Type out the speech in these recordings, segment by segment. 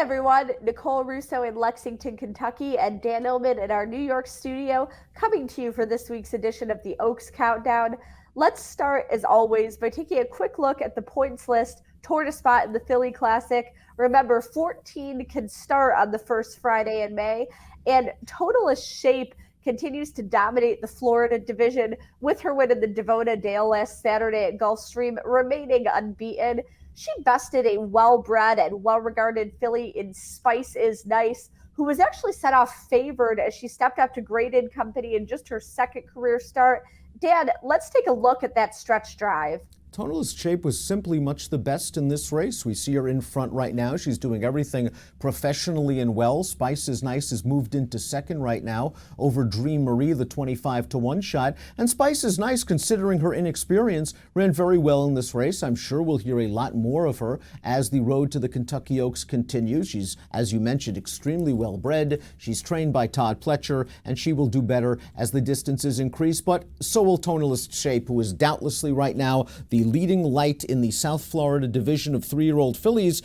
everyone, Nicole Russo in Lexington, Kentucky, and Dan Illman in our New York studio, coming to you for this week's edition of the Oaks Countdown. Let's start, as always, by taking a quick look at the points list toward a spot in the Philly Classic. Remember, 14 can start on the first Friday in May, and Tonalist shape continues to dominate the Florida division with her win in the Davona Dale last Saturday at Gulfstream, remaining unbeaten. She bested a well-bred and well-regarded filly in Spice Is Nice, who was actually set off favored as she stepped up to graded company in just her second career start. Dan, let's take a look at that stretch drive. Tonalist shape was simply much the best in this race. We see her in front right now. She's doing everything professionally and well. Spice Is Nice has moved into second right now over Dream Marie, the 25-1 shot. And Spice Is Nice, considering her inexperience, ran very well in this race. I'm sure we'll hear a lot more of her as the road to the Kentucky Oaks continues. She's, as you mentioned, extremely well bred. She's trained by Todd Pletcher, and she will do better as the distances increase. But so will Tonalist shape, who is doubtlessly right now the leading light in the South Florida division of 3-year-old fillies.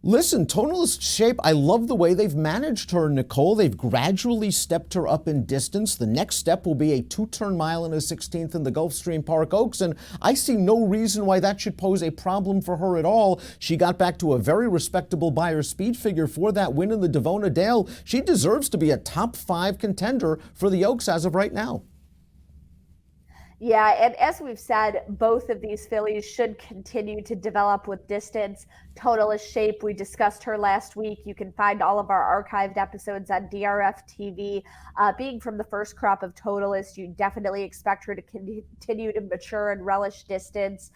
Listen, Tonalist shape, I love the way they've managed her, Nicole. They've gradually stepped her up in distance. The next step will be a 2-turn mile and a 16th in the Gulfstream Park Oaks, and I see no reason why that should pose a problem for her at all. She got back to a very respectable buyer speed figure for that win in the Davona Dale. She deserves to be a top 5 contender for the Oaks as of right now. Yeah, and as we've said, both of these fillies should continue to develop with distance. Tonalist shape, we discussed her last week. You can find all of our archived episodes on DRFTV. Being from the first crop of Tonalist, you definitely expect her to continue to mature and relish distance.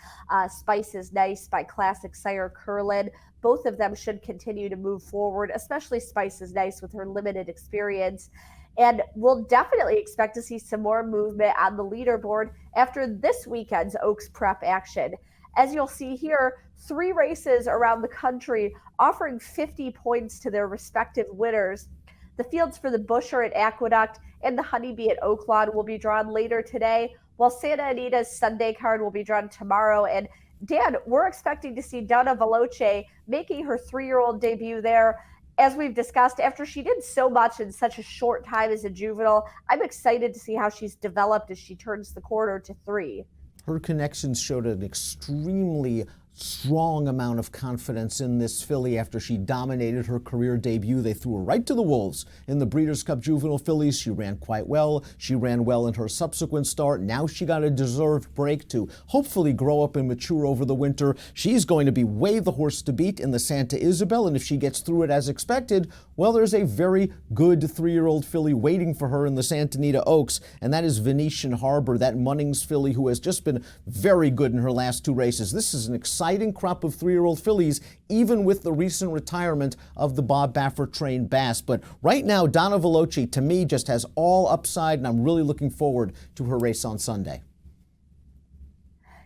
Spice Is Nice by classic sire Curlin. Both of them should continue to move forward, especially Spice Is Nice with her limited experience. And we'll definitely expect to see some more movement on the leaderboard after this weekend's Oaks Prep action. As you'll see here, 3 races around the country offering 50 points to their respective winners. The fields for the Busher at Aqueduct and the Honeybee at Oaklawn will be drawn later today, while Santa Anita's Sunday card will be drawn tomorrow. And Dan, we're expecting to see Donna Veloce making her 3-year-old debut there. As we've discussed, after she did so much in such a short time as a juvenile, I'm excited to see how she's developed as she turns the corner to 3. Her connections showed an extremely strong amount of confidence in this filly after she dominated her career debut. They threw her right to the wolves in the Breeders' Cup Juvenile Fillies. She ran quite well. She ran well in her subsequent start. Now she got a deserved break to hopefully grow up and mature over the winter. She's going to be way the horse to beat in the Santa Isabel, and if she gets through it as expected, well, there's a very good 3-year-old filly waiting for her in the Santa Anita Oaks, and that is Venetian Harbor, that Munnings filly who has just been very good in her last 2 races. This is an exciting crop of 3-year-old fillies, even with the recent retirement of the Bob Baffert trained Bass. But right now, Donna Veloce, to me, just has all upside, and I'm really looking forward to her race on Sunday.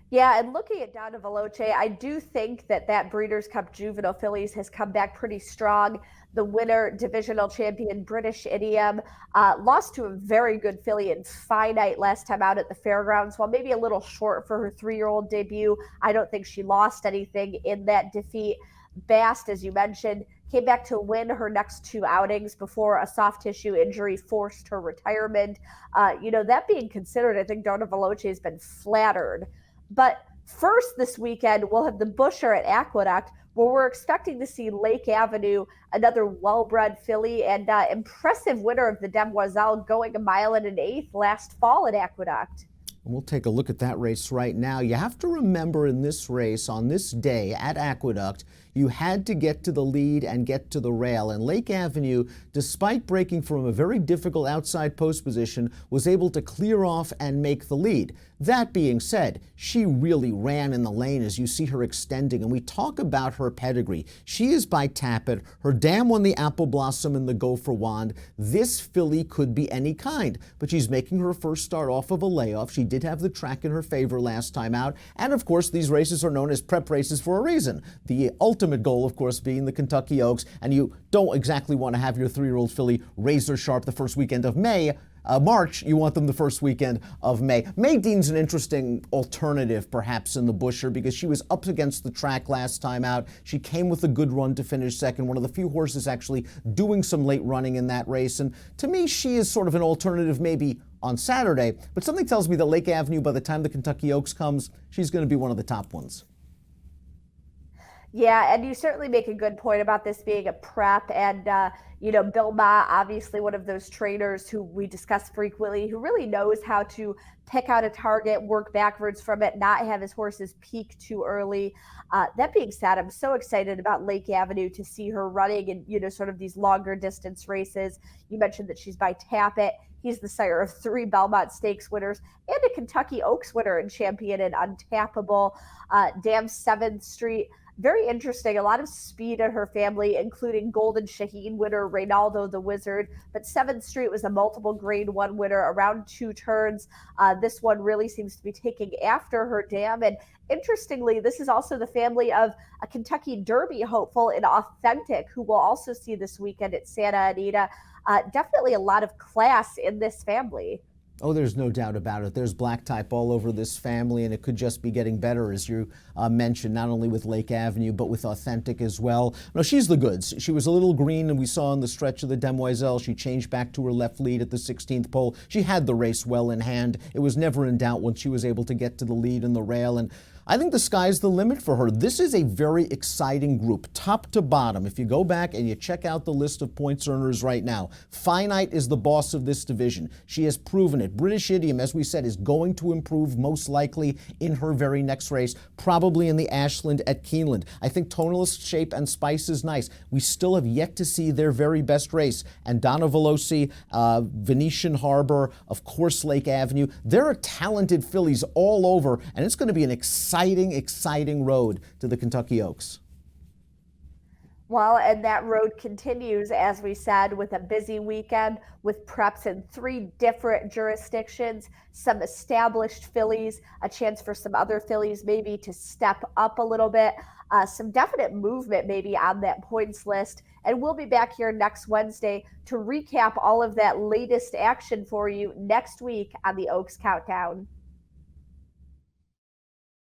Yeah, and looking at Donna Veloce, I do think that Breeders' Cup Juvenile Fillies has come back pretty strong. The winner, divisional champion British Idiom, lost to a very good filly in Finite last time out at the fairgrounds. While maybe a little short for her 3-year-old debut, I don't think she lost anything in that defeat. Bast, as you mentioned, came back to win her next 2 outings before a soft tissue injury forced her retirement. That being considered, I think Donna Veloce has been flattered. But first this weekend, we'll have the Busher at Aqueduct, where we're expecting to see Lake Avenue, another well-bred filly and impressive winner of the Demoiselle, going 1 1/8 last fall at Aqueduct. And we'll take a look at that race right now. You have to remember in this race, on this day at Aqueduct, you had to get to the lead and get to the rail. And Lake Avenue, despite breaking from a very difficult outside post position, was able to clear off and make the lead. That being said, she really ran in the lane as you see her extending, and we talk about her pedigree. She is by Tappet. Her dam won the Apple Blossom and the Gopher Wand. This filly could be any kind, but she's making her first start off of a layoff. She did have the track in her favor last time out, and of course these races are known as prep races for a reason. The ultimate goal, of course, being the Kentucky Oaks, and you don't exactly want to have your 3-year-old filly razor sharp the first weekend of May March, you want them the first weekend of May. May Dean's an interesting alternative, perhaps, in the Busher because she was up against the track last time out. She came with a good run to finish second, one of the few horses actually doing some late running in that race. And to me, she is sort of an alternative maybe on Saturday, but something tells me that Lake Avenue, by the time the Kentucky Oaks comes, she's going to be one of the top ones. Yeah, and you certainly make a good point about this being a prep. And, Bill Ma, obviously one of those trainers who we discuss frequently, who really knows how to pick out a target, work backwards from it, not have his horses peak too early. That being said, I'm so excited about Lake Avenue to see her running in, sort of these longer distance races. You mentioned that she's by Tapit. He's the sire of 3 Belmont Stakes winners and a Kentucky Oaks winner and champion in Untappable. Dam 7th Street. Very interesting. A lot of speed in her family, including Golden Shaheen winner Reynaldo the Wizard. But 7th Street was a multiple Grade 1 winner around 2 turns. This one really seems to be taking after her dam. And interestingly, this is also the family of a Kentucky Derby hopeful in Authentic, who we'll also see this weekend at Santa Anita. Definitely a lot of class in this family. Oh, there's no doubt about it. There's black type all over this family, and it could just be getting better, as you mentioned, not only with Lake Avenue, but with Authentic as well. No, she's the goods. She was a little green, and we saw in the stretch of the Demoiselle, she changed back to her left lead at the 16th pole. She had the race well in hand. It was never in doubt when she was able to get to the lead in the rail, and I think the sky's the limit for her. This is a very exciting group, top to bottom. If you go back and you check out the list of points earners right now, Finite is the boss of this division. She has proven it. British Idiom, as we said, is going to improve most likely in her very next race, probably in the Ashland at Keeneland. I think Tonalist, Shape, and Spice is nice. We still have yet to see their very best race. And Donna Veloce, Venetian Harbor, of course, Lake Avenue. There are talented fillies all over, and it's going to be an exciting road to the Kentucky Oaks. Well, and that road continues, as we said, with a busy weekend with preps in 3 different jurisdictions, some established fillies, a chance for some other fillies maybe to step up a little bit, some definite movement maybe on that points list. And we'll be back here next Wednesday to recap all of that latest action for you next week on the Oaks Countdown.